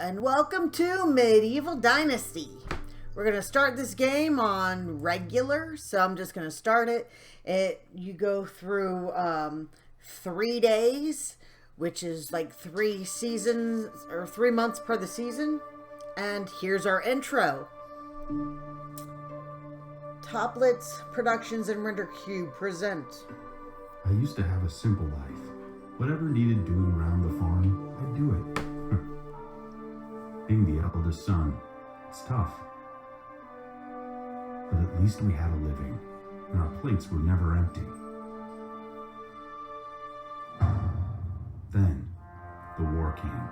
and welcome to Medieval Dynasty. We're going to start this game on regular, so I'm just going to start it. You go through 3 days, which is like 3 seasons, or 3 months per the season. And here's our intro. Toplets Productions and Render Cube present. I used to have a simple life. Whatever needed doing around the farm, I'd do it. Being the eldest son, it's tough. But at least we had a living, and our plates were never empty. Then, the war came.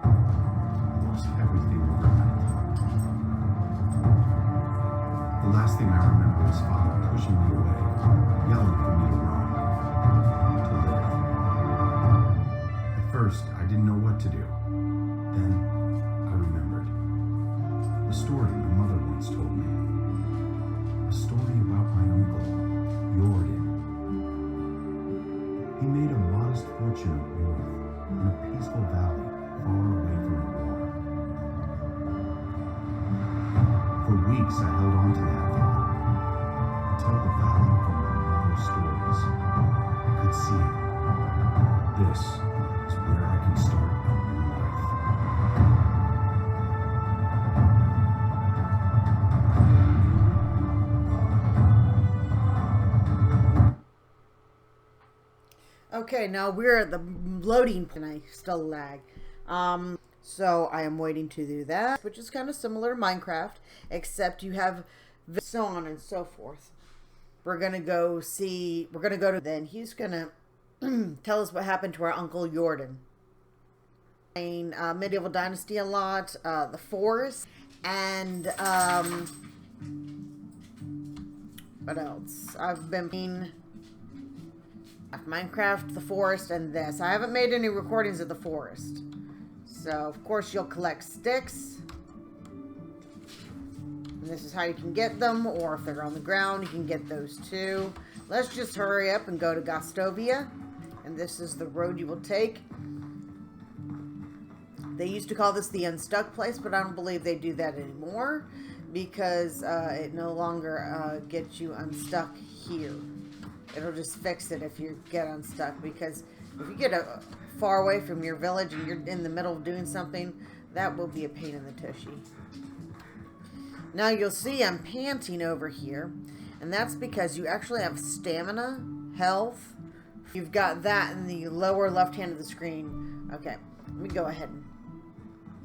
I lost everything overnight. The last thing I remember is Father pushing me away, yelling for me to run, to live. At first, I didn't know what to do. Then, I remembered. A story my mother once told me. A story about my uncle, Jordan. He made a modest fortune up north, in a peaceful valley, far away from the war. For weeks, I held on to that thought, until the valley from my mother's stories. I could see it. This is where I can start a new life. Okay, now we're at the loading point. I still lag. So I am waiting to do that, which is kind of similar to Minecraft, except you have so on and so forth. We're going to go to, then he's going to tell us what happened to our Uncle Jordan. Playing Medieval Dynasty a lot, the forest, and what else? I've been playing Minecraft, the forest, and this. I haven't made any recordings of the forest. So, of course, you'll collect sticks. And this is how you can get them, or if they're on the ground, you can get those too. Let's just hurry up and go to Gostovia. And this is the road you will take. They used to call this the unstuck place, but I don't believe they do that anymore, because it no longer gets you unstuck here. It'll just fix it if you get unstuck, because if you get far away from your village and you're in the middle of doing something, that will be a pain in the tushy. Now you'll see I'm panting over here, and that's because you actually have stamina, health. You've got that in the lower left hand of the screen. Okay, let me go ahead and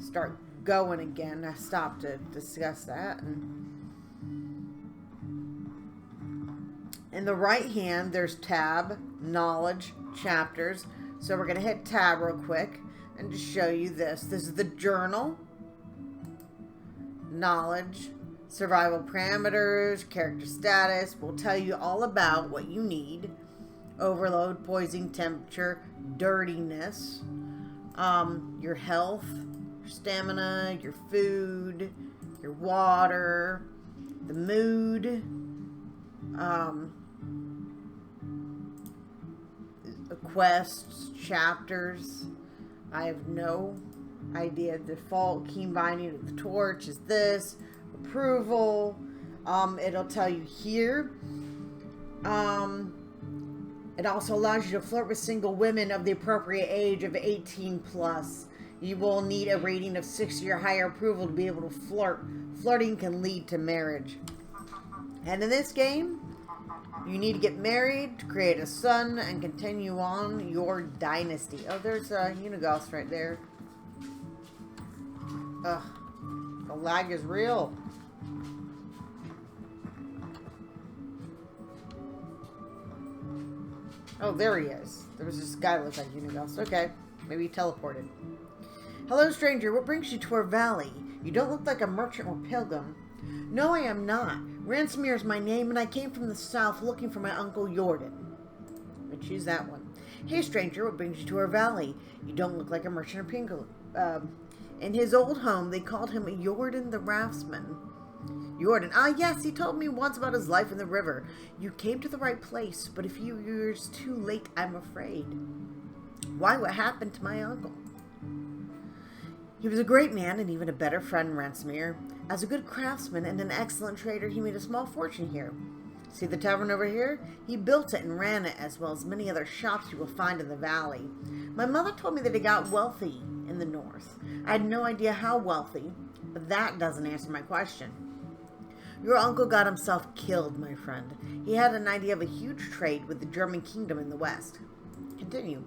start going again. I stopped to discuss that. In the right hand, there's tab, knowledge, chapters. So we're going to hit tab real quick and just show you this. This is the journal, knowledge, survival parameters, character status. We'll tell you all about what you need. Overload, poison, temperature, dirtiness, your health, your stamina, your food, your water, the mood, quests, chapters. I have no idea. Default key binding of the torch is this. Approval. It'll tell you here. It also allows you to flirt with single women of the appropriate age of 18 plus. You will need a rating of 60 or higher approval to be able to flirt. Flirting can lead to marriage. And in this game, you need to get married, to create a son, and continue on your dynasty. Oh, there's a Unigos right there. Ugh. The lag is real. Oh, there he is. There was this guy that looked like Unigos. Okay. Maybe he teleported. Hello, stranger. What brings you to our valley? You don't look like a merchant or pilgrim. No, I am not. Ransomere is my name, and I came from the south looking for my Uncle Jordan. I choose that one. Hey, stranger, what brings you to our valley? You don't look like a merchant or pilgrim. In his old home, they called him Jordan the Raftsman. Jordan, yes, he told me once about his life in the river. You came to the right place, but a few years too late, I'm afraid. Why? What happened to my uncle? He was a great man and even a better friend, Ransomere. As a good craftsman and an excellent trader, he made a small fortune here. See the tavern over here? He built it and ran it, as well as many other shops you will find in the valley. My mother told me that he got wealthy in the north. I had no idea how wealthy, but that doesn't answer my question. Your uncle got himself killed, my friend. He had an idea of a huge trade with the German kingdom in the west. Continue.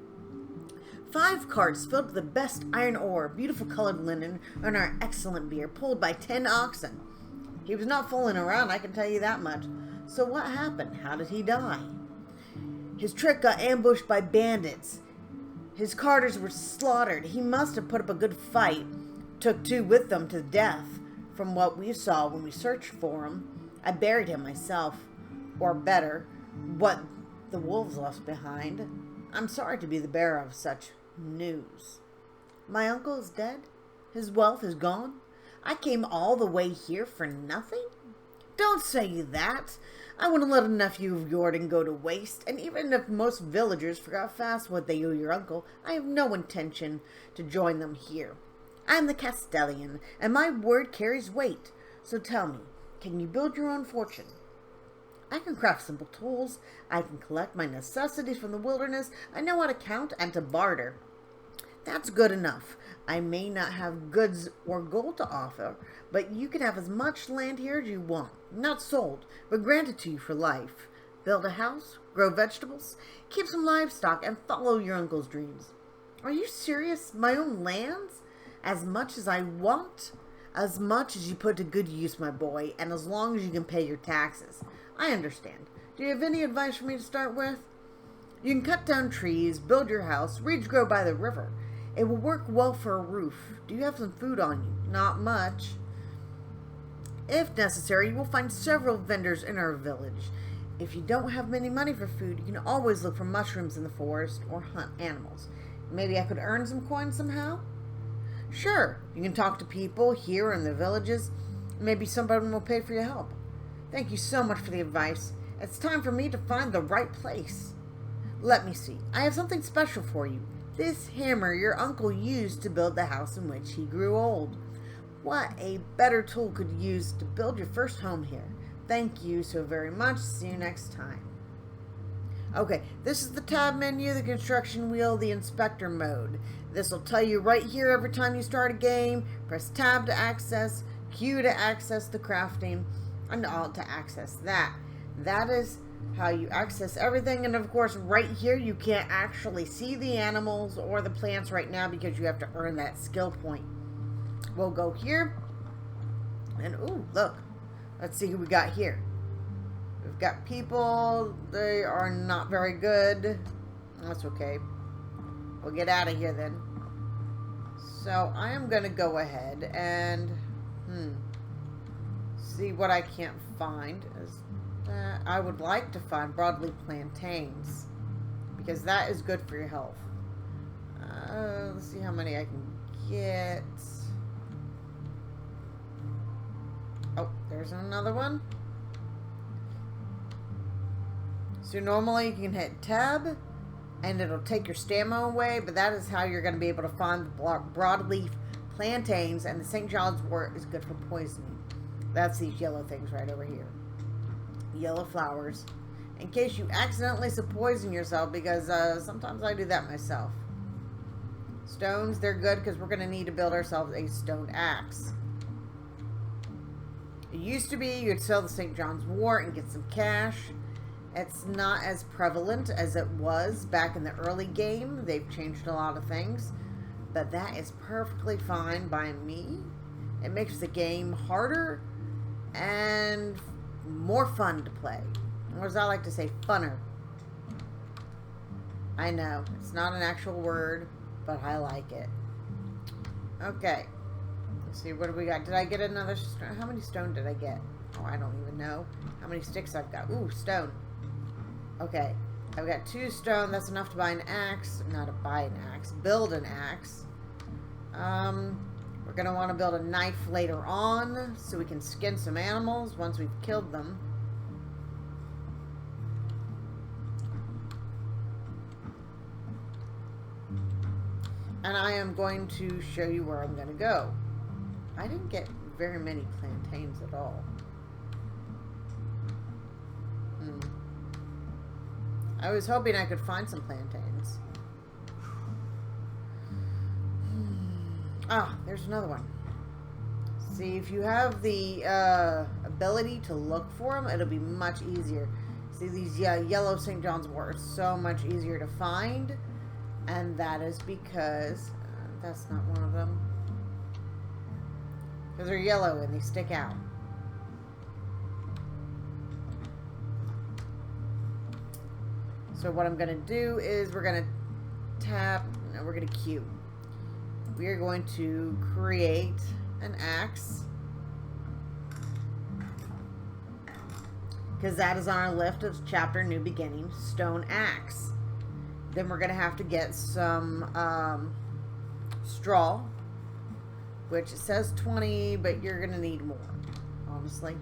5 carts filled with the best iron ore, beautiful colored linen, and our excellent beer, pulled by 10 oxen. He was not fooling around, I can tell you that much. So what happened? How did he die? His trick got ambushed by bandits. His carters were slaughtered. He must have put up a good fight. Took 2 with them to death. From what we saw when we searched for him, I buried him myself. Or better, what the wolves left behind. I'm sorry to be the bearer of such news. My uncle is dead? His wealth is gone? I came all the way here for nothing? Don't say that. I wouldn't let a nephew of Jordan go to waste, and even if most villagers forgot fast what they owe your uncle, I have no intention to join them here. I am the Castellan, and my word carries weight. So tell me, can you build your own fortune? I can craft simple tools. I can collect my necessities from the wilderness. I know how to count and to barter. That's good enough. I may not have goods or gold to offer, but you can have as much land here as you want. Not sold, but granted to you for life. Build a house, grow vegetables, keep some livestock, and follow your uncle's dreams. Are you serious? My own lands? As much as I want? As much as you put to good use, my boy, and as long as you can pay your taxes. I understand. Do you have any advice for me to start with? You can cut down trees, build your house, reeds grow by the river. It will work well for a roof. Do you have some food on you? Not much. If necessary, you will find several vendors in our village. If you don't have many money for food, you can always look for mushrooms in the forest or hunt animals. Maybe I could earn some coins somehow? Sure, you can talk to people here in the villages. Maybe somebody will pay for your help. Thank you so much for the advice. It's time for me to find the right place. Let me see. I have something special for you. This hammer your uncle used to build the house in which he grew old. What a better tool could you use to build your first home here. Thank you so very much. See you next time. Okay, this is the tab menu, the construction wheel, the inspector mode. This will tell you right here every time you start a game. Press tab to access, Q to access the crafting, and Alt to access that. That is how you access everything. And of course, right here, you can't actually see the animals or the plants right now because you have to earn that skill point. We'll go here. And ooh, look. Let's see who we got here. We've got people. They are not very good. That's okay. We'll get out of here then. So I am going to go ahead and see what I can't find. I would like to find broadleaf plantains because that is good for your health. Let's see how many I can get. Oh, there's another one. So normally you can hit tab and it'll take your stamina away, but that is how you're going to be able to find the broadleaf plantains, and the St. John's wort is good for poisoning. That's these yellow things right over here. Yellow flowers. In case you accidentally poison yourself, because sometimes I do that myself. Stones, they're good because we're going to need to build ourselves a stone axe. It used to be you'd sell the St. John's wort and get some cash. It's not as prevalent as it was back in the early game. They've changed a lot of things. But that is perfectly fine by me. It makes the game harder and more fun to play. Or as I like to say, funner. I know, it's not an actual word, but I like it. Okay. Let's see, what do we got? Did I get another stone? How many stone did I get? Oh, I don't even know how many sticks I've got. Ooh, stone. Okay. I've got 2 stone. That's enough to buy an axe. Not to buy an axe. Build an axe. We're going to want to build a knife later on so we can skin some animals once we've killed them. And And I am going to show you where I'm going to go. I didn't get very many plantains at all. I was hoping I could find some plantains. Ah, there's another one. See, if you have the ability to look for them, it'll be much easier. See, these yellow St. John's wort are so much easier to find. And that is because... that's not one of them. Because they're yellow and they stick out. So what I'm going to do is we're going to tap... no, we're going to Q. We are going to create an axe. Because that is on our list of chapter New Beginning, stone axe. Then we're going to have to get some straw, which it says 20, but you're going to need more, honestly.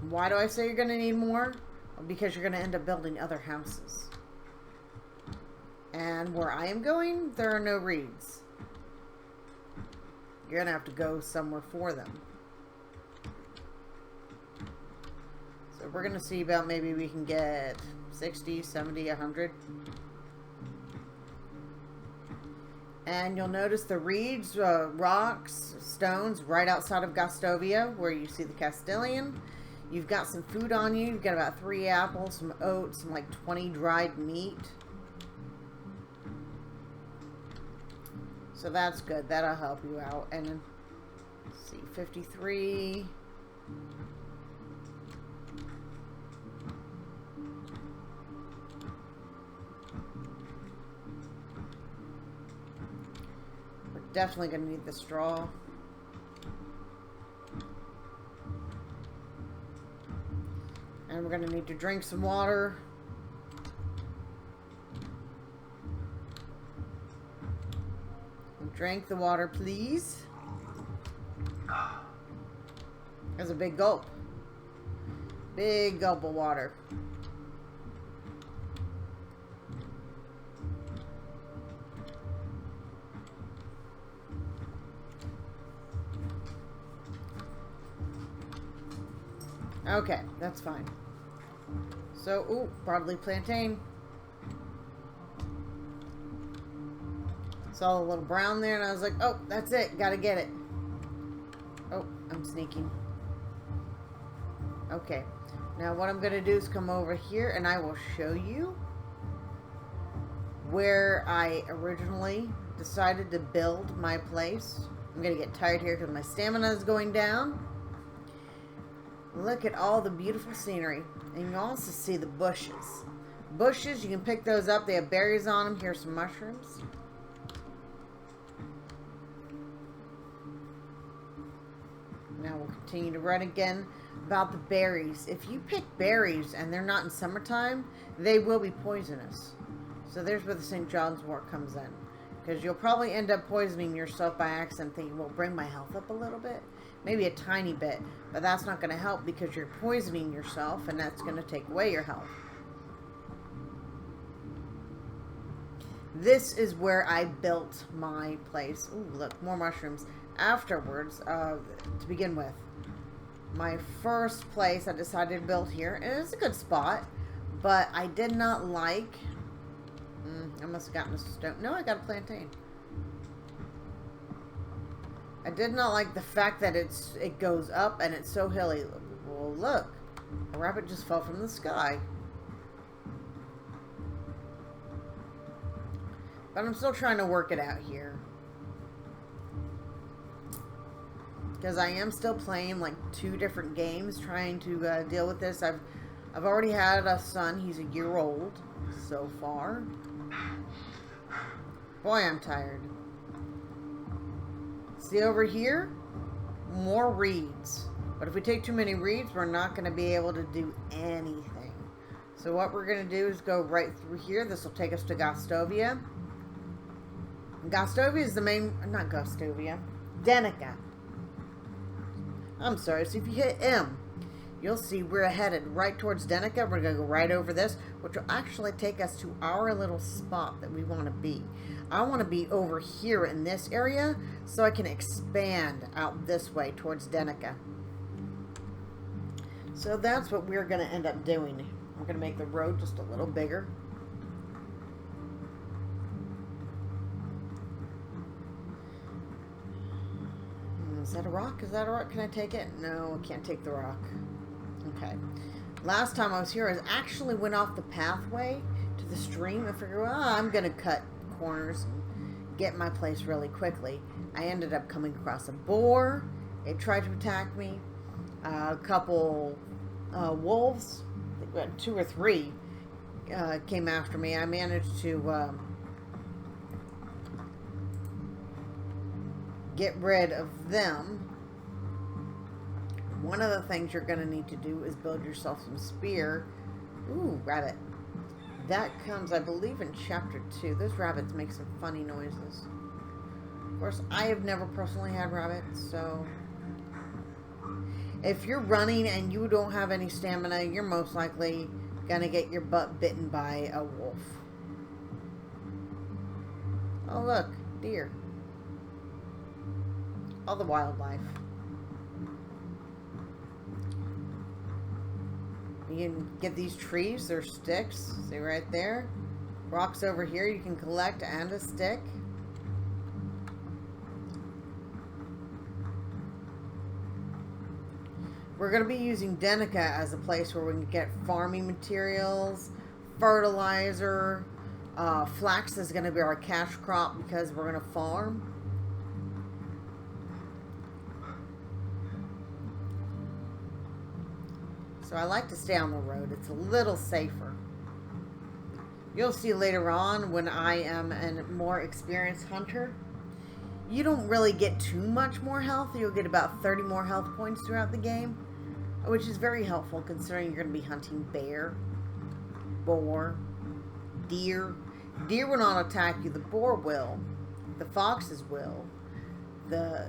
Why do I say you're going to need more? Because you're going to end up building other houses. And where I am going, there are no reeds. You're going to have to go somewhere for them. So we're going to see about maybe we can get 60, 70, 100. And you'll notice the reeds, rocks, stones right outside of Gostovia, where you see the Castilian. You've got some food on you. You've got about 3 apples, some oats, some like 20 dried meat. So that's good. That'll help you out. And then, let's see, 53. We're definitely going to need the straw. And we're going to need to drink some water. Drink the water, please. There's a big gulp. Big gulp of water. Okay, that's fine. So, ooh, probably plantain. Saw a little brown there and I was like, oh, that's it. Gotta get it. Oh, I'm sneaking. Okay. Now what I'm going to do is come over here and I will show you where I originally decided to build my place. I'm going to get tired here because my stamina is going down. Look at all the beautiful scenery. And you also see the bushes. Bushes, you can pick those up. They have berries on them. Here's some mushrooms. Now we'll continue to run again about the berries. If you pick berries and they're not in summertime, they will be poisonous. So there's where the St. John's wort comes in. Because you'll probably end up poisoning yourself by accident thinking, well, bring my health up a little bit. Maybe a tiny bit. But that's not going to help because you're poisoning yourself and that's going to take away your health. This is where I built my place. Ooh, look, more mushrooms. Afterwards, to begin with, my first place I decided to build here, and it's a good spot, but I did not like, I must have gotten a stone, no, I got a plantain. I did not like the fact that it goes up and it's so hilly. Well, look, a rabbit just fell from the sky. But I'm still trying to work it out here. Because I am still playing like 2 different games trying to deal with this. I've already had a son. He's a year old so far. Boy, I'm tired. See over here? More reeds. But if we take too many reeds, we're not going to be able to do anything. So what we're going to do is go right through here. This will take us to Gostovia. Gostovia is the main... not Gostovia. Danica. I'm sorry, so if you hit M, you'll see we're headed right towards Denica. We're going to go right over this, which will actually take us to our little spot that we want to be. I want to be over here in this area so I can expand out this way towards Denica. So that's what we're going to end up doing. We're going to make the road just a little bigger. Is that a rock? Is that a rock? Can I take it? No, I can't take the rock. Okay. Last time I was here, I actually went off the pathway to the stream and figured, well, I'm going to cut corners and get my place really quickly. I ended up coming across a boar. It tried to attack me. A couple wolves, 2 or 3, came after me. I managed to get rid of them. One of the things you're going to need to do is build yourself some spear. Ooh, rabbit. That comes, I believe, in chapter 2. Those rabbits make some funny noises. Of course, I have never personally had rabbits, so if you're running and you don't have any stamina, you're most likely going to get your butt bitten by a wolf. Oh, look, deer. All the wildlife. You can get these trees, they're sticks. See right there? Rocks over here you can collect and a stick. We're going to be using Denica as a place where we can get farming materials, fertilizer. Flax is going to be our cash crop because we're going to farm. So I like to stay on the road. It's a little safer. You'll see later on when I am a more experienced hunter, you don't really get too much more health. You'll get about 30 more health points throughout the game, which is very helpful considering you're going to be hunting bear, boar, deer. Deer will not attack you. The boar will. The foxes will. The,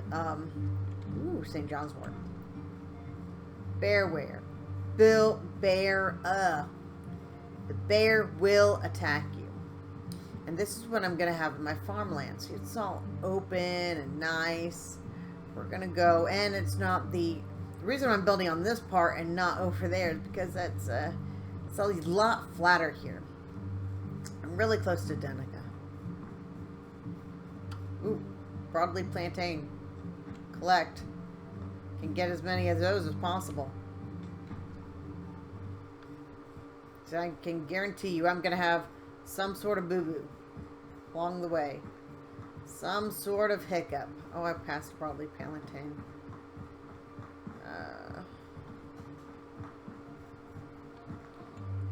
St. John's wort. Bearware. The bear will attack you. And this is what I'm going to have in my farmland. See, it's all open and nice. We're going to go, and it's not the reason I'm building on this part and not over there is because it's a lot flatter here. I'm really close to Denica. Ooh, broadleaf plantain. Collect. Can get as many of those as possible. So I can guarantee you I'm going to have some sort of boo-boo along the way. Some sort of hiccup. Oh, I passed broadleaf plantain.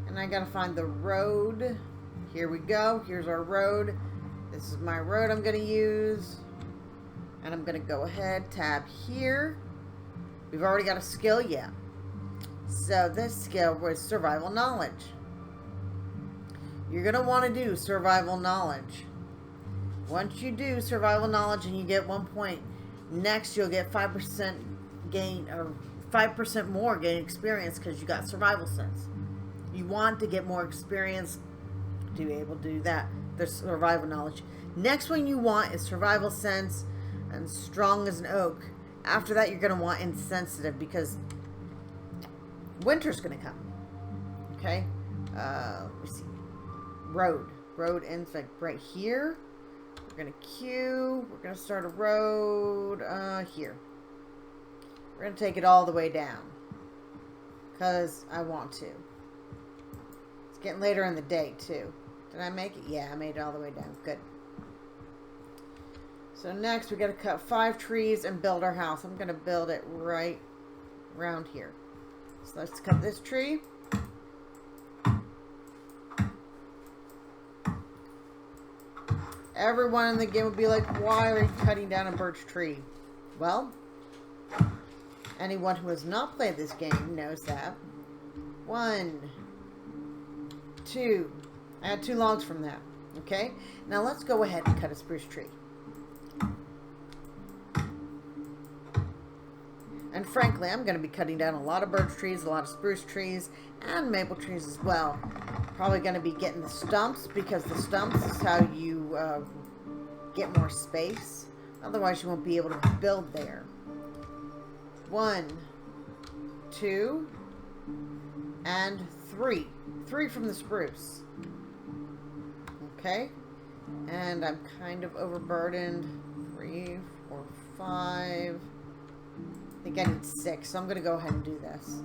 And I got to find the road. Here we go. Here's our road. This is my road I'm going to use. And I'm going to go ahead, tab here. We've already got a skill, yeah. So this skill was survival knowledge. You're going to want to do survival knowledge. Once you do survival knowledge and you get 1 point, next you'll get 5% gain, or 5% more gain experience because you got survival sense. You want to get more experience to be able to do that. There's survival knowledge. Next one you want is survival sense and strong as an oak. After that you're going to want insensitive because winter's going to come. Okay? Let me see. Road ends like right here. We're going to queue. We're going to start a road here. We're going to take it all the way down. Because I want to. It's getting later in the day, too. Did I make it? Yeah, I made it all the way down. Good. So next, we got to cut 5 trees and build our house. I'm going to build it right around here. So let's cut this tree. Everyone in the game will be like, why are you cutting down a birch tree? Well, anyone who has not played this game knows that. 1, 2. I had 2 logs from that. Okay? Now let's go ahead and cut a spruce tree. And frankly, I'm going to be cutting down a lot of birch trees, a lot of spruce trees, and maple trees as well. Probably going to be getting the stumps, because the stumps is how you get more space. Otherwise, you won't be able to build there. 1, 2, and 3. 3 from the spruce. Okay. And I'm kind of overburdened. 3, 4, 5. I think I need 6, so I'm going to go ahead and do this.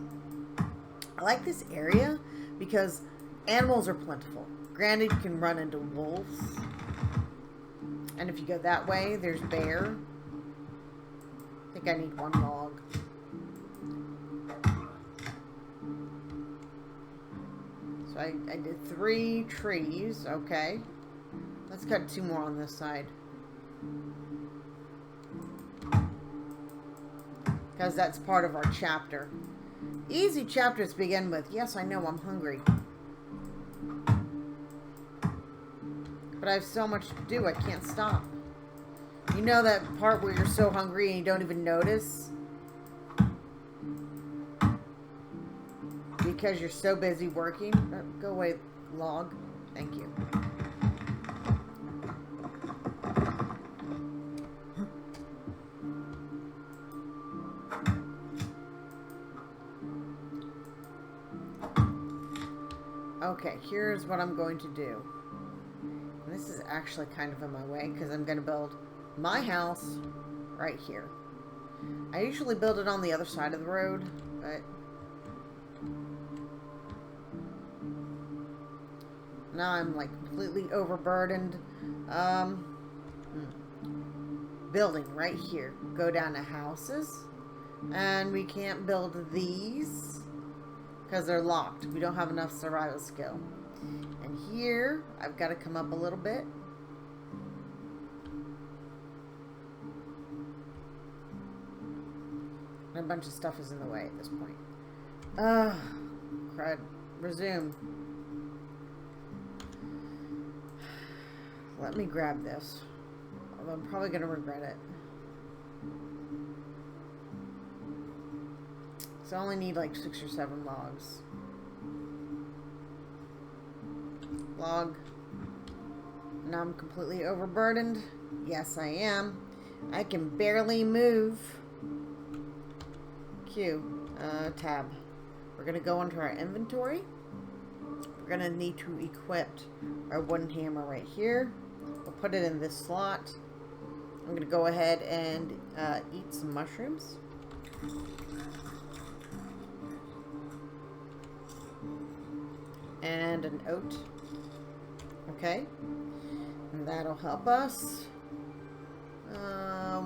I like this area because animals are plentiful. Granted, you can run into wolves. And if you go that way, there's bear. I think I need 1 log. So I did 3 trees. Okay. Let's cut 2 more on this side. Because that's part of our chapter. Easy chapters to begin with. Yes, I know, I'm hungry. But I have so much to do, I can't stop. You know that part where you're so hungry and you don't even notice? Because you're so busy working? Go away, log. Thank you. Okay, here's what I'm going to do. And this is actually kind of in my way because I'm going to build my house right here. I usually build it on the other side of the road, but now I'm like completely overburdened. Building right here. Go down to houses, and we can't build these because they're locked. We don't have enough survival skill. And here, I've got to come up a little bit. And a bunch of stuff is in the way at this point. Crud. Resume. Let me grab this. Although I'm probably going to regret it. So I only need like 6 or 7 logs. Log. Now I'm completely overburdened. Yes, I am. I can barely move. Q. Tab. We're going to go into our inventory. We're going to need to equip our wooden hammer right here. We'll put it in this slot. I'm going to go ahead and eat some mushrooms. And an oat. Okay. And that'll help us.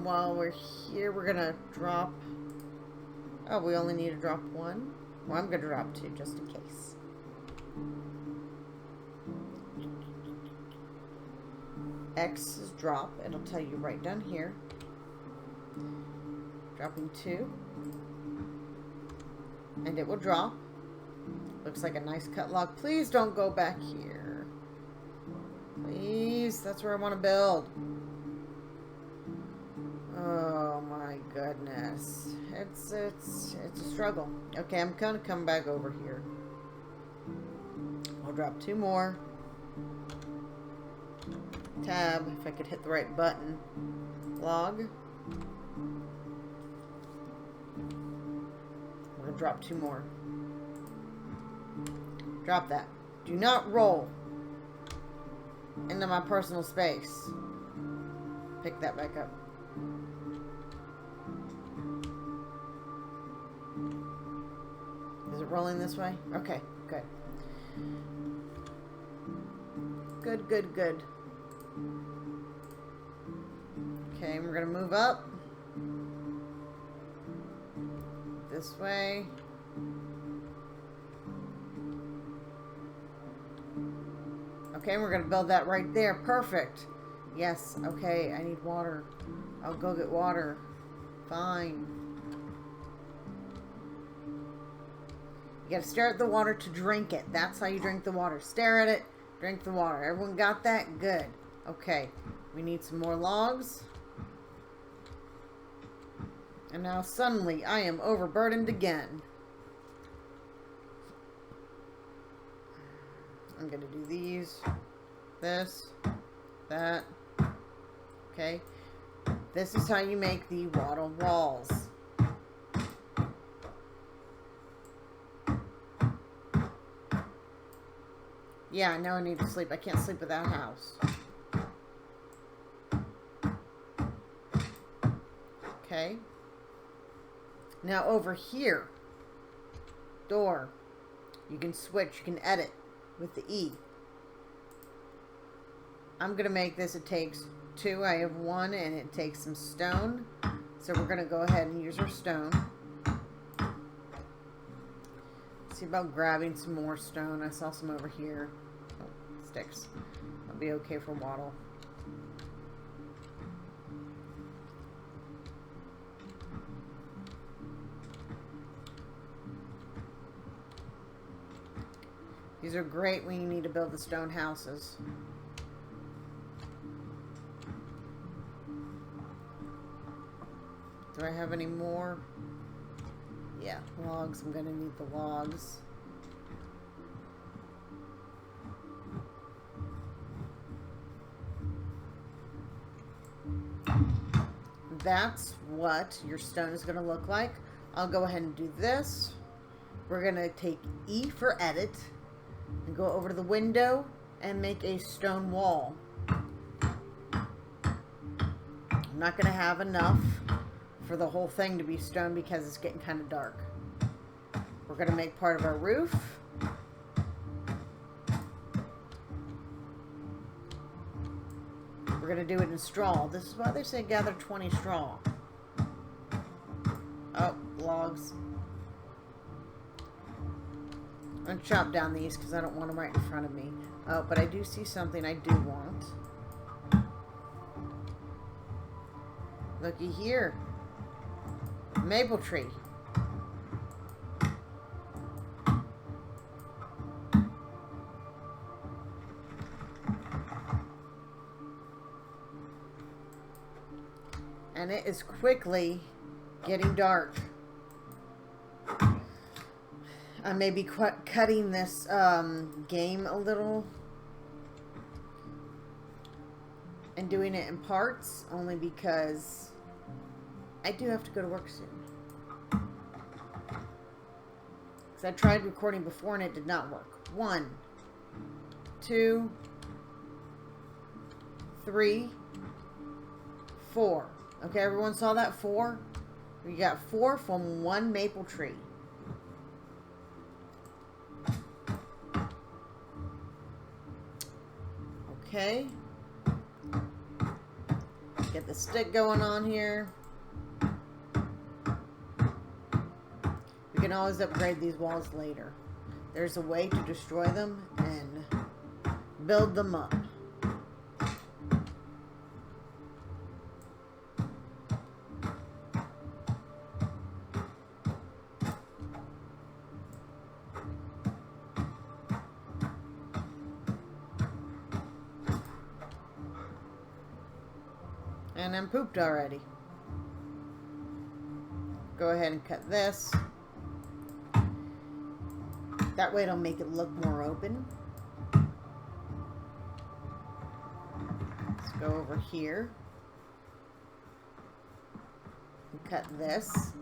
While we're here, we're going to drop... Oh, we only need to drop 1. Well, I'm going to drop 2 just in case. X is drop. It'll tell you right down here. Dropping 2. And it will drop. Looks like a nice cut log. Please don't go back here. Please. That's where I want to build. Oh my goodness. It's a struggle. Okay, I'm gonna come back over here. I'll drop 2 more. Tab, if I could hit the right button. Log. I'm gonna drop 2 more. Drop that. Do not roll into my personal space. Pick that back up. Is it rolling this way? Okay, good. Good, good, good. Okay, we're gonna move up. This way. Okay, we're gonna build that right there. Perfect. Yes, okay, I need water. I'll go get water. Fine. You gotta stare at the water to drink it. That's how you drink the water. Stare at it, drink the water. Everyone got that? Good. Okay, we need some more logs. And now suddenly I am overburdened again. I'm going to do these, this, that. Okay. This is how you make the wattle walls. Yeah, I know I need to sleep. I can't sleep without a house. Okay. Now over here, door, you can switch, you can edit with the E. I'm going to make this, it takes 2, I have 1, and it takes some stone. So we're going to go ahead and use our stone. See about grabbing some more stone. I saw some over here. Oh, sticks. That'll be okay for wattle. These are great when you need to build the stone houses. Do I have any more? Yeah, logs. I'm going to need the logs. That's what your stone is going to look like. I'll go ahead and do this. We're going to take E for edit and go over to the window and make a stone wall. I'm not going to have enough for the whole thing to be stone because it's getting kind of dark. We're going to make part of our roof. We're going to do it in straw. This is why they say gather 20 straw. Oh, logs. I'm going to chop down these because I don't want them right in front of me. Oh, but I do see something I do want. Looky here. Maple tree. And it is quickly getting dark. I may be cutting this game a little and doing it in parts only because I do have to go to work soon. Because I tried recording before and it did not work. 1, 2, 3, 4. Okay, everyone saw that? 4? We got 4 from 1 maple tree. Okay. Get the stick going on here. We can always upgrade these walls later. There's a way to destroy them and build them up. And I'm pooped already. Go ahead and cut this. That way it'll make it look more open. Let's go over here. And cut this.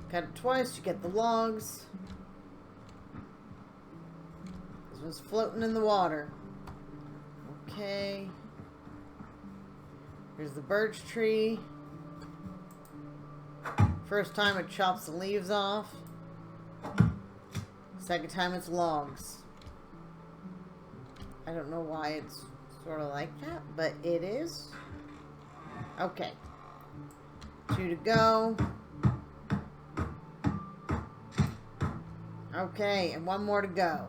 Cut it twice to get the logs. This one's floating in the water. Okay. Here's the birch tree. First time it chops the leaves off. Second time it's logs. I don't know why it's sort of like that, but it is. Okay. 2 to go. Okay, and 1 more to go.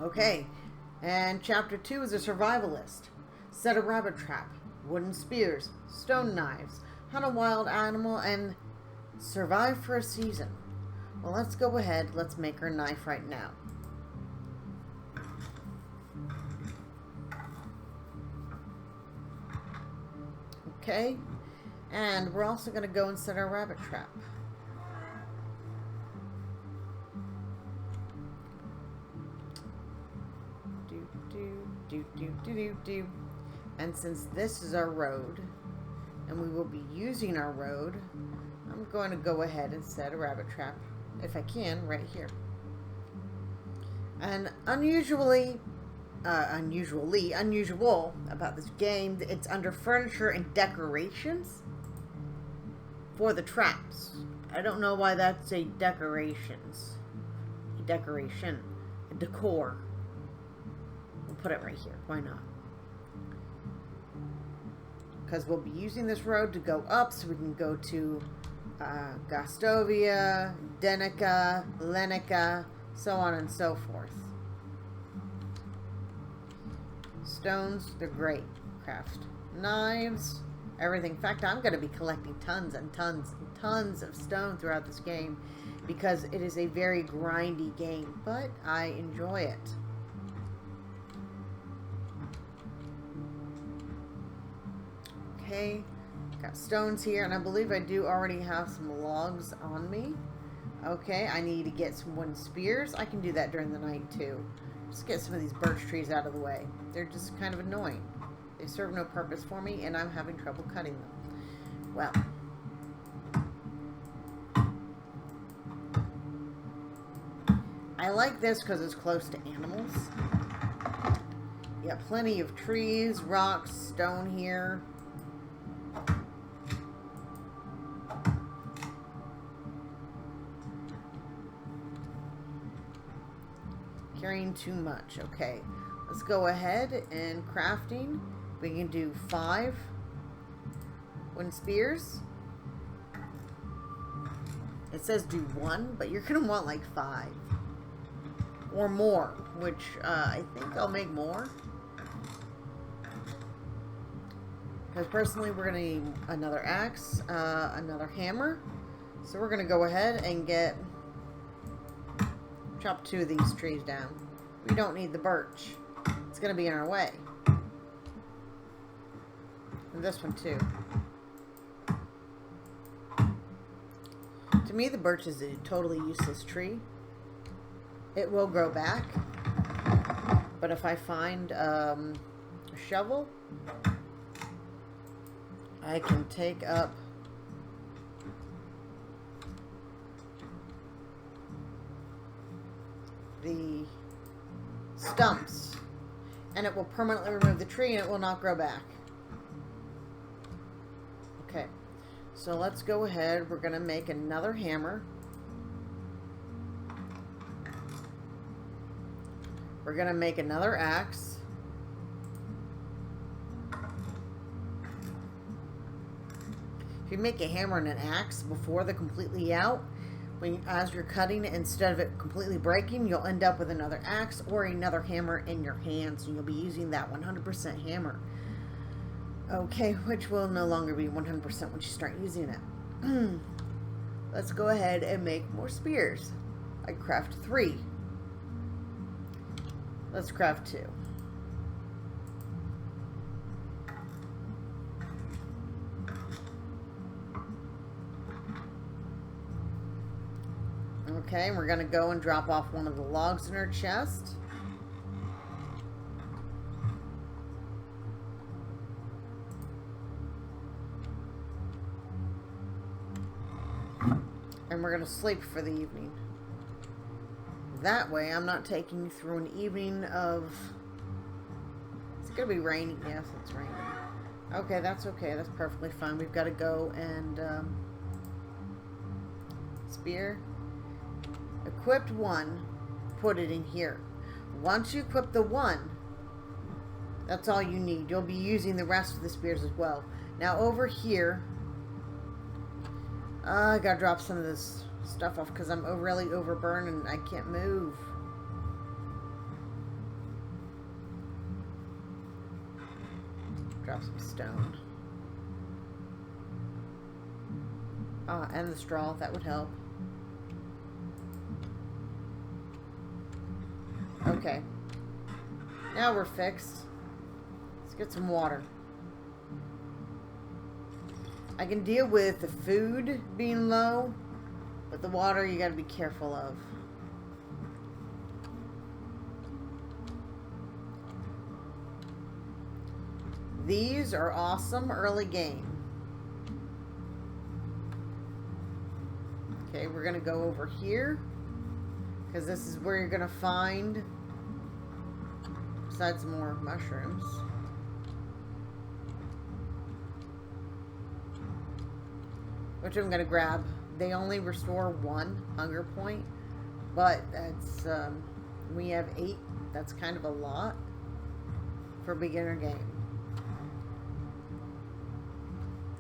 Okay, And chapter 2 is a survivalist. Set a rabbit trap, wooden spears, stone knives, hunt a wild animal, and survive for a season. Well, let's go ahead. Let's make our knife right now. Okay. And we're also going to go and set our rabbit trap. Do. And since this is our road, and we will be using our road, I'm going to go ahead and set a rabbit trap, if I can, right here. And unusual about this game, it's under furniture and decorations for the traps. I don't know why that's a decoration. A decor. We'll put it right here. Why not? Because we'll be using this road to go up, so we can go to Gostovia, Denica, Lenica, so on and so forth. Stones, they're great. Craft knives, everything. In fact, I'm going to be collecting tons and tons and tons of stone throughout this game because it is a very grindy game, but I enjoy it. Okay, got stones here, and I believe I do already have some logs on me. Okay, I need to get some wooden spears. I can do that during the night too. Just get some of these birch trees out of the way. They're just kind of annoying. They serve no purpose for me, and I'm having trouble cutting them. Well, I like this because it's close to animals. You got plenty of trees, rocks, stone here. Carrying too much. Okay, let's go ahead and crafting. We can do 5 wooden spears. It says do 1, but you're gonna want like 5 or more, which I think I'll make more, because personally we're gonna need another axe, another hammer. So we're gonna go ahead and chop 2 of these trees down. We don't need the birch. It's going to be in our way. And this one too. To me, the birch is a totally useless tree. It will grow back. But if I find a shovel, I can take up the stumps, and it will permanently remove the tree, and it will not grow back. Okay, so let's go ahead. We're going to make another hammer. We're going to make another axe. If you make a hammer and an axe before they're completely out, as you're cutting, instead of it completely breaking, you'll end up with another axe or another hammer in your hands, and you'll be using that 100% hammer. Okay, which will no longer be 100% once you start using it. Let's go ahead and make more spears. I craft 3. Let's craft 2. Okay, we're going to go and drop off one of the logs in our chest. And we're going to sleep for the evening. That way, I'm not taking you through an evening of... It's going to be raining. Yes, it's raining. Okay, that's okay. That's perfectly fine. We've got to go and... spear. Equipped 1, put it in here. Once you equip the 1, that's all you need. You'll be using the rest of the spears as well. Now over here, I gotta drop some of this stuff off because I'm really overburned and I can't move. grab some stone. And the straw, that would help. Okay. Now we're fixed. Let's get some water. I can deal with the food being low, but the water you gotta be careful of. These are awesome early game. Okay, we're gonna go over here because this is where you're gonna find, besides more mushrooms, which I'm gonna grab. They only restore 1 hunger point, but that's we have 8. That's kind of a lot for a beginner game.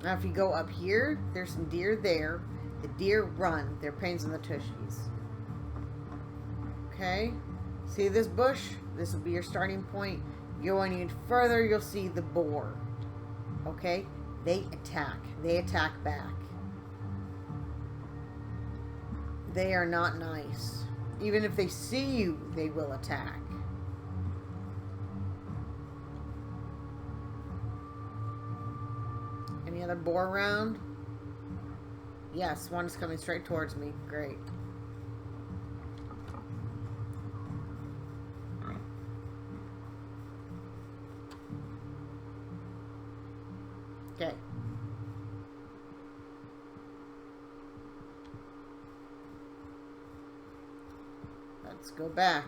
Now if you go up here, there's some deer there. The deer run. They're pains in the tushies. Okay? See this bush? This will be your starting point. Going any further, you'll see the boar. Okay? They attack. They attack back. They are not nice. Even if they see you, they will attack. Any other boar around? Yes, one is coming straight towards me. Great. Okay. Let's go back.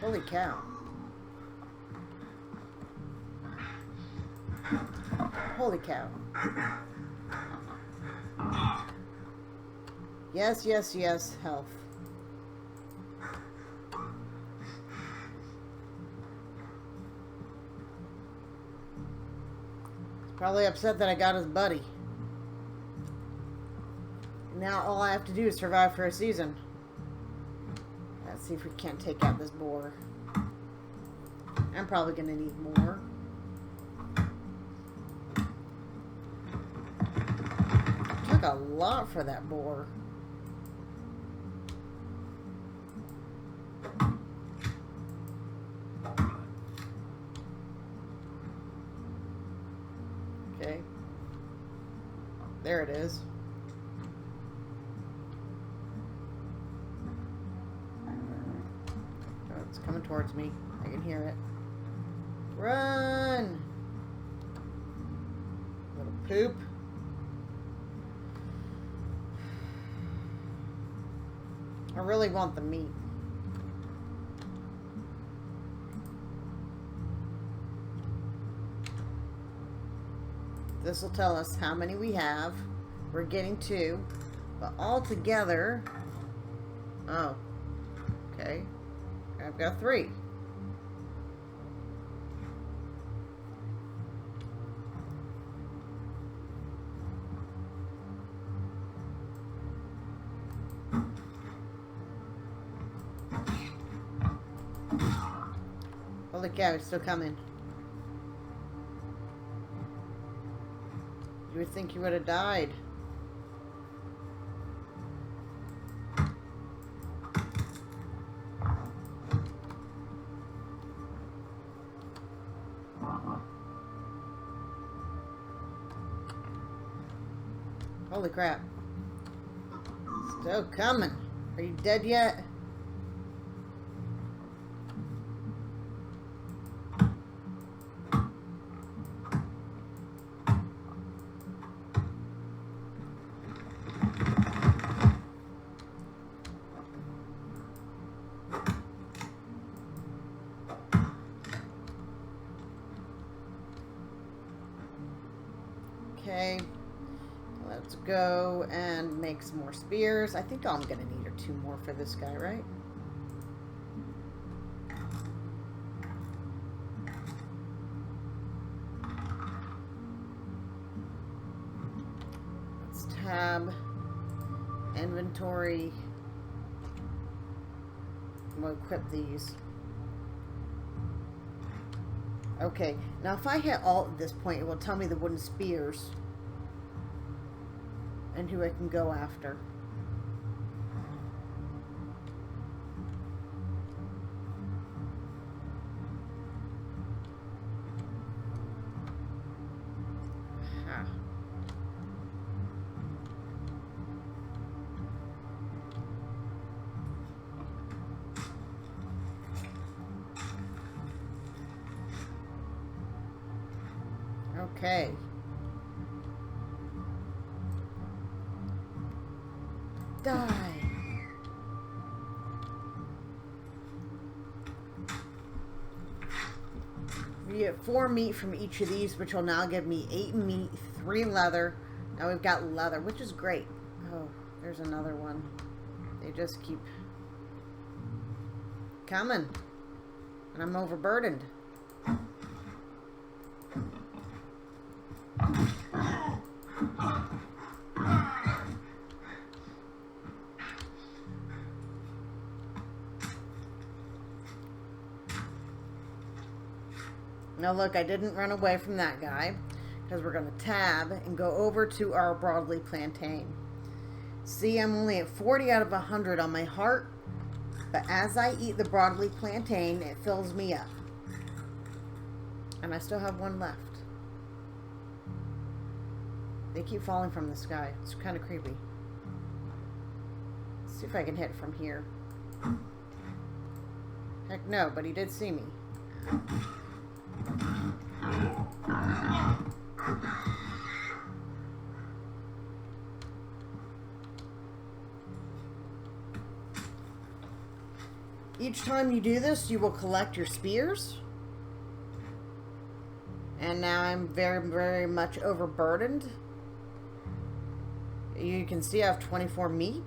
Holy cow. Holy cow. Yes, yes, yes, health. He's probably upset that I got his buddy. Now all I have to do is survive for a season. Let's see if we can't take out this boar. I'm probably going to need more. Took a lot for that boar. Okay. There it is. It's coming towards me. I can hear it. Run! Little poop. I really want the meat. This will tell us how many we have. We're getting 2. But all together... Oh. Okay. I've got 3. Holy cow, it's still coming. You would think you would have died. Holy crap. Still coming. Are you dead yet? Okay. Let's go and make some more spears. I think I'm going to need 2 more for this guy, right? tab, inventory. We'll equip these. Okay, now if I hit Alt at this point, it will tell me the wooden spears and who I can go after. Huh. Okay. Die. We get 4 meat from each of these, which will now give me 8 meat, 3 leather. Now we've got leather, which is great. Oh, there's another one. They just keep coming. And I'm overburdened. Now look, I didn't run away from that guy, because we're going to tab and go over to our broadleaf plantain. See, I'm only at 40 out of 100 on my heart, but as I eat the broadleaf plantain, it fills me up. And I still have 1 left. They keep falling from the sky. It's kind of creepy. Let's see if I can hit from here. Heck no, but he did see me. Each time you do this, you will collect your spears. And now I'm very, very much overburdened. You can see I have 24 meat.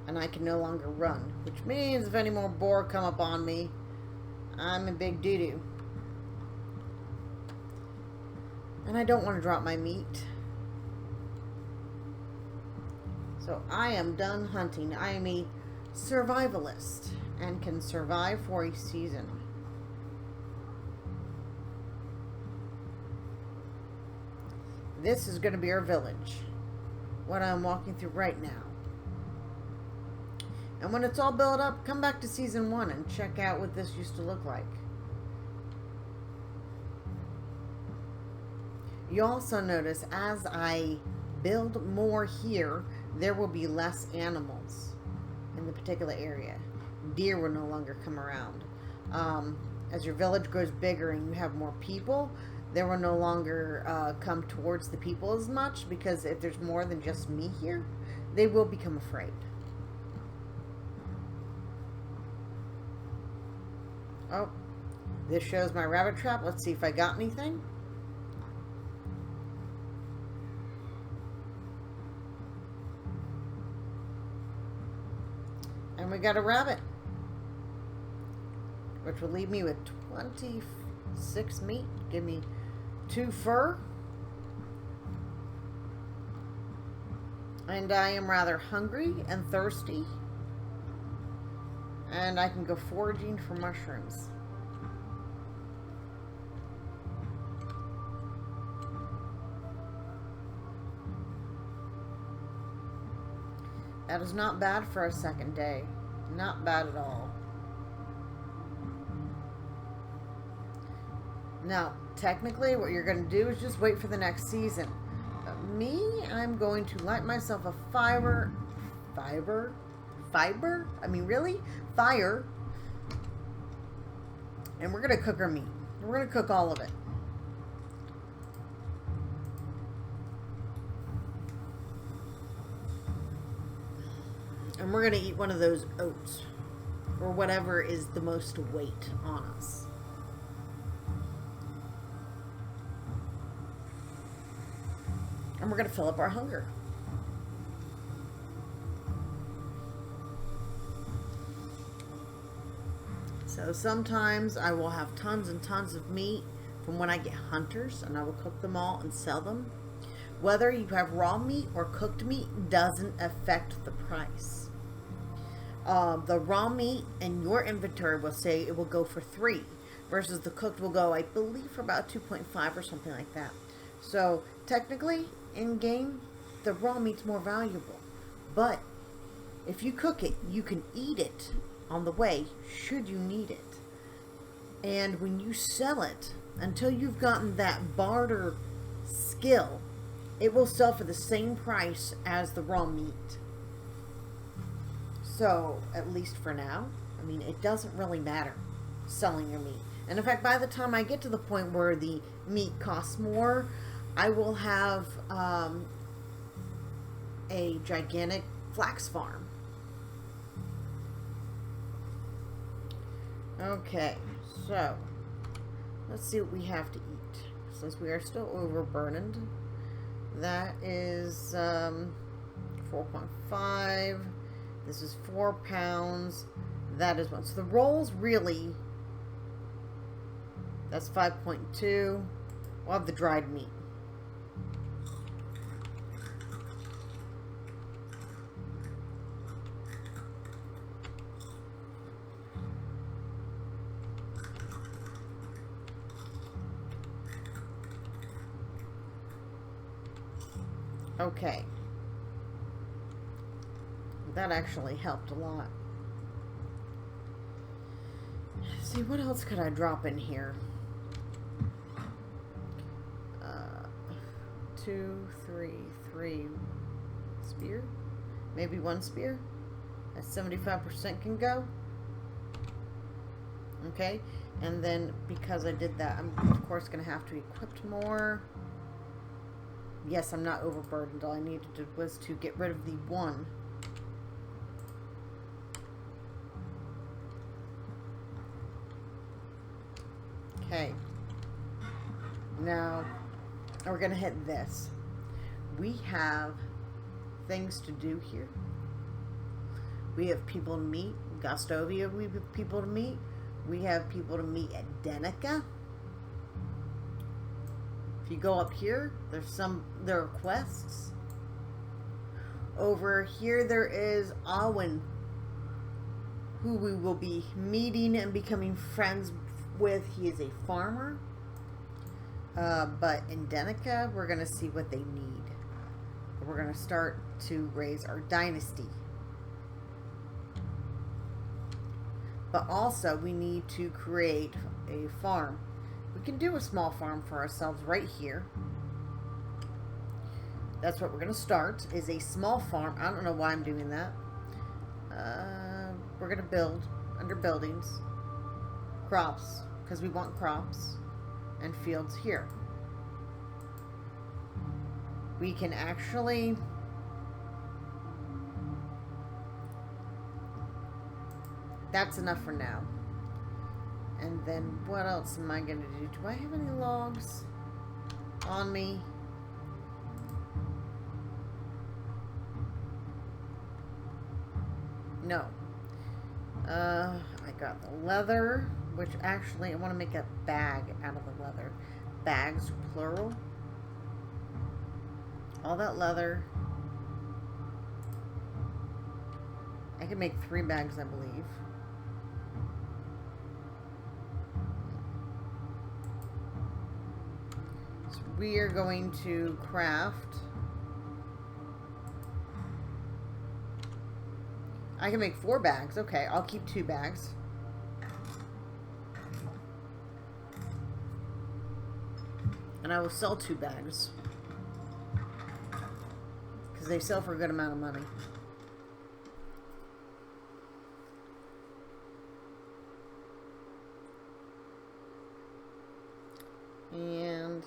And I can no longer run. Which means if any more boar come up on me, I'm in big doo-doo. And I don't want to drop my meat. So I am done hunting. I am a survivalist and can survive for a season. This is going to be our village. What I'm walking through right now. And when it's all built up, come back to season 1 and check out what this used to look like. You also notice as I build more here, there will be less animals in the particular area. Deer will no longer come around. As your village grows bigger and you have more people, they will no longer come towards the people as much, because if there's more than just me here, they will become afraid. Oh, this shows my rabbit trap. Let's see if I got anything. And we got a rabbit, which will leave me with 26 meat. Give me 2 fur. And I am rather hungry and thirsty. And I can go foraging for mushrooms. That is not bad for a second day. Not bad at all. Now, technically, what you're going to do is just wait for the next season. But me, I'm going to light myself a fire. I mean, really? Fire. And we're going to cook our meat. We're going to cook all of it. And we're going to eat one of those oats. Or whatever is the most weight on us. And we're going to fill up our hunger. So sometimes I will have tons and tons of meat from when I get hunters, and I will cook them all and sell them. Whether you have raw meat or cooked meat doesn't affect the price. The raw meat in your inventory will say it will go for 3, versus the cooked will go, I believe, for about 2.5 or something like that. So technically, in game, the raw meat's more valuable. But if you cook it, you can eat it on the way, should you need it. And when you sell it, until you've gotten that barter skill, it will sell for the same price as the raw meat. So, at least for now, I mean, it doesn't really matter selling your meat. And in fact, by the time I get to the point where the meat costs more, I will have a gigantic flax farm. Okay, so let's see what we have to eat. Since we are still overburdened, that is 4.5. This is 4 pounds. That is 1. So the rolls really, that's 5.2. We'll have the dried meat. Okay. That actually helped a lot. See, what else could I drop in here? 2, 3 spear? Maybe 1 spear? At 75% can go. Okay. And then, because I did that, I'm of course going to have to equip more. Yes, I'm not overburdened. All I needed was to get rid of the 1. Okay. Now, we're going to hit this. We have things to do here. We have people to meet. Gostovia, we have people to meet. We have people to meet at Denica. If you go up here, there are quests. Over here there is Alwyn, who we will be meeting and becoming friends with. He is a farmer. But in Denica, we're going to see what they need. We're going to start to raise our dynasty. But also, we need to create a farm. We can do a small farm for ourselves right here. That's what we're going to start, is a small farm. I don't know why I'm doing that. We're going to build under buildings, crops, because we want crops, and fields here. We can actually that's enough for now. And then what else am I going to do? Do I have any logs on me? No. I got the leather, which actually I want to make a bag out of the leather. Bags, plural. All that leather. I can make 3 bags, I believe. So we are going to craft. I can make 4 bags. Okay, I'll keep 2 bags. And I will sell 2 bags. Because they sell for a good amount of money. And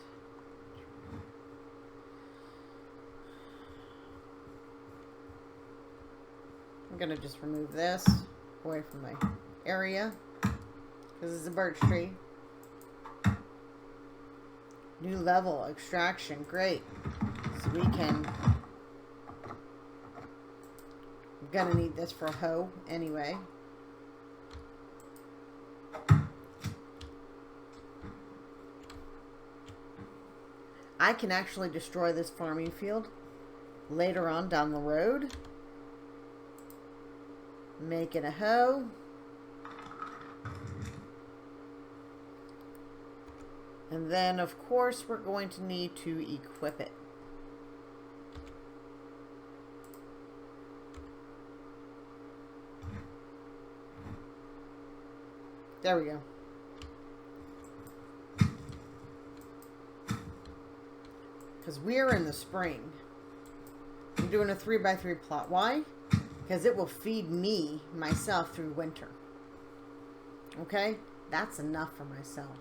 I'm going to just remove this away from my area. Because it's a birch tree. New level, extraction, great. So we can... I'm gonna need this for a hoe anyway. I can actually destroy this farming field later on down the road. Make it a hoe. And then, of course, we're going to need to equip it. There we go. Because we're in the spring. I'm doing a 3x3 plot. Why? Because it will feed me, myself, through winter. Okay? That's enough for myself.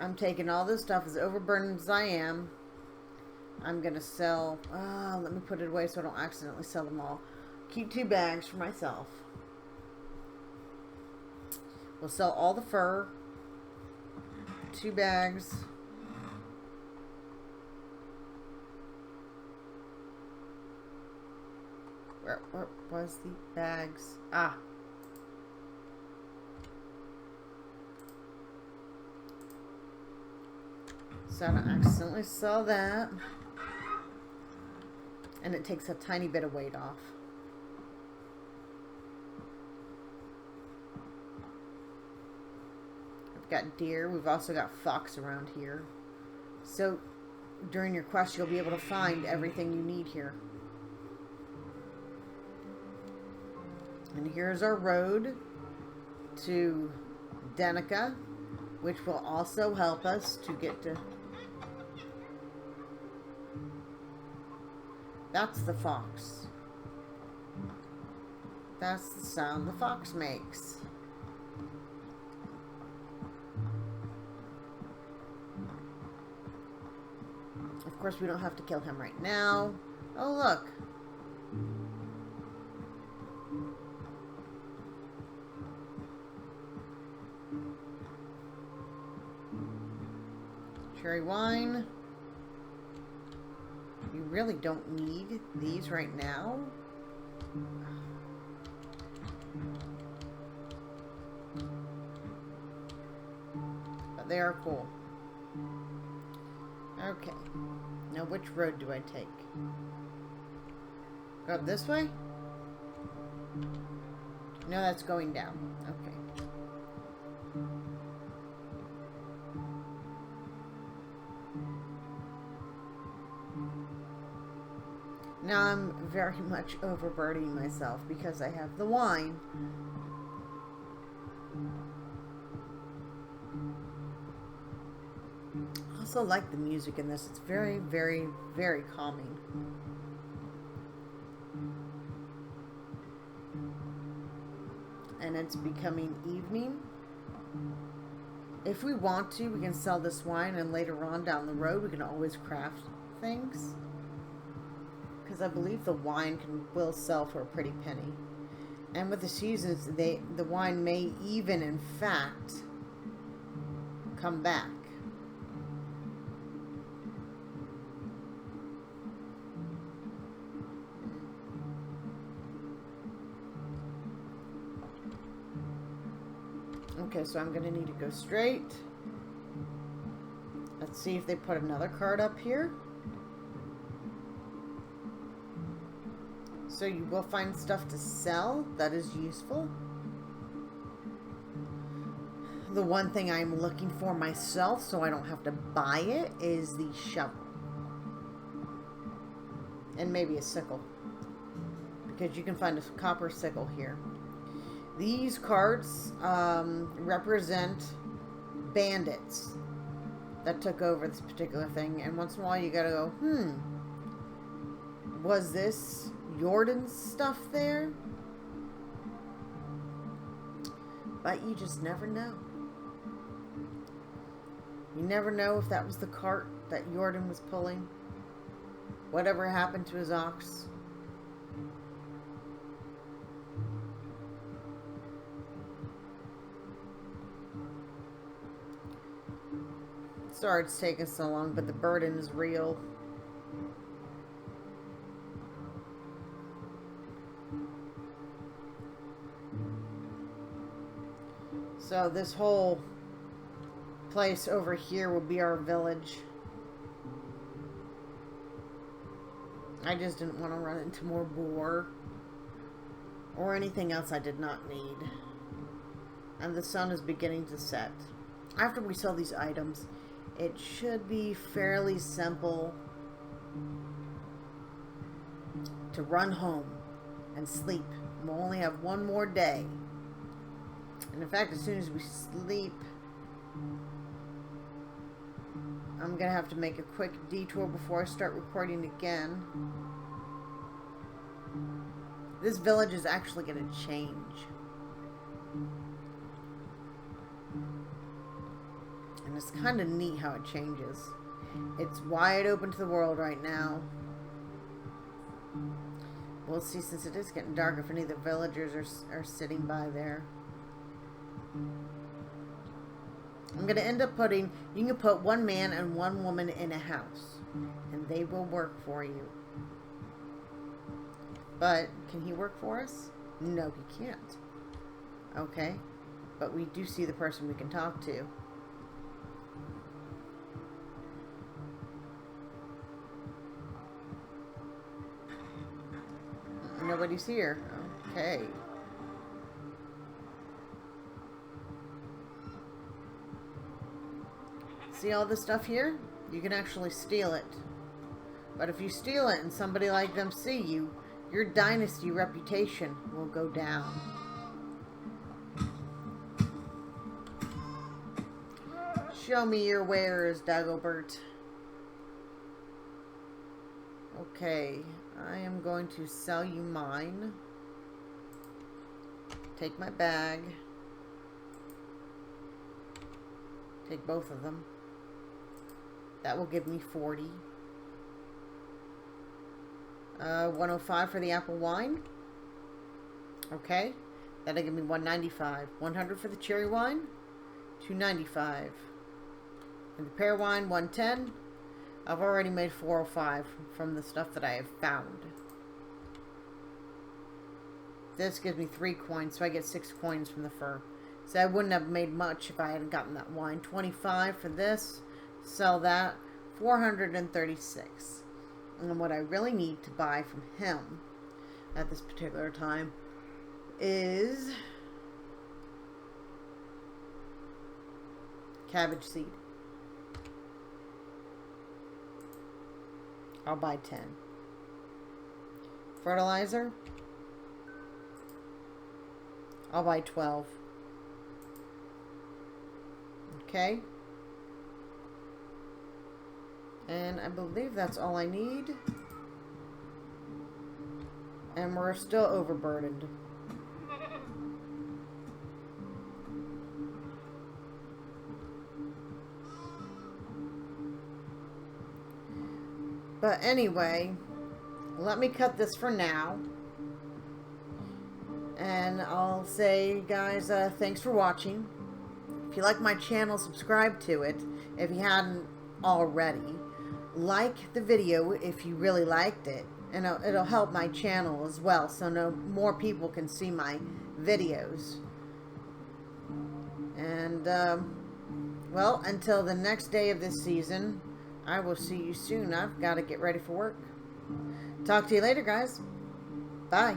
I'm taking all this stuff, as overburdened as I am. I'm going to sell... let me put it away so I don't accidentally sell them all. Keep 2 bags for myself. We'll sell all the fur. 2 bags. Where was the bags? Ah. So I don't accidentally sell that. And it takes a tiny bit of weight off. I've got deer. We've also got fox around here. So during your quest, you'll be able to find everything you need here. And here's our road to Danica, which will also help us to get to... That's the fox. That's the sound the fox makes. Of course, we don't have to kill him right now. Oh, look. Cherry wine. You really don't need these right now. But they are cool. Okay. Now which road do I take? Go up this way? No, that's going down. Okay. Now I'm very much overburdening myself because I have the wine. I also like the music in this. It's very, very, very calming. And it's becoming evening. If we want to, we can sell this wine, and later on down the road we can always craft things. Because I believe the wine will sell for a pretty penny. And with the seasons, the wine may even, in fact, come back. Okay, so I'm going to need to go straight. Let's see if they put another card up here. So you will find stuff to sell that is useful. The one thing I'm looking for myself, so I don't have to buy it, is the shovel. And maybe a sickle. Because you can find a copper sickle here. These cards represent bandits that took over this particular thing. And once in a while you gotta go, was this Jordan's stuff there? But you just never know. You never know if that was the cart that Jordan was pulling. Whatever happened to his ox. Sorry it's taking so long, but the burden is real. So this whole place over here will be our village. I just didn't want to run into more boar or anything else I did not need. And the sun is beginning to set. After we sell these items, it should be fairly simple to run home and sleep. We'll only have one more day. And in fact, as soon as we sleep, I'm going to have to make a quick detour before I start recording again. This village is actually going to change. And it's kind of neat how it changes. It's wide open to the world right now. We'll see, since it is getting dark, if any of the villagers are sitting by there. I'm going to end up putting, you can put one man and one woman in a house, and they will work for you. But, can he work for us? No, he can't. Okay, but we do see the person we can talk to. Nobody's here. Okay. See all this stuff here? You can actually steal it. But if you steal it and somebody like them see you, your dynasty reputation will go down. Show me your wares, Dagobert. Okay, I am going to sell you mine. Take my bag. Take both of them. That will give me 40. 105 for the apple wine. Okay. That'll give me 195. 100 for the cherry wine. 295. And the pear wine, 110. I've already made 405 from the stuff that I have found. This gives me 3 coins, so I get 6 coins from the fur. So I wouldn't have made much if I hadn't gotten that wine. 25 for this. Sell that. 436. And what I really need to buy from him at this particular time is cabbage seed. I'll buy 10. Fertilizer. I'll buy 12. Okay. And I believe that's all I need. And we're still overburdened. But anyway, let me cut this for now. And I'll say, guys, thanks for watching. If you like my channel, subscribe to it if you hadn't already. Like the video if you really liked it. And it'll help my channel as well, so more people can see my videos. And, well, until the next day of this season, I will see you soon. I've got to get ready for work. Talk to you later, guys. Bye.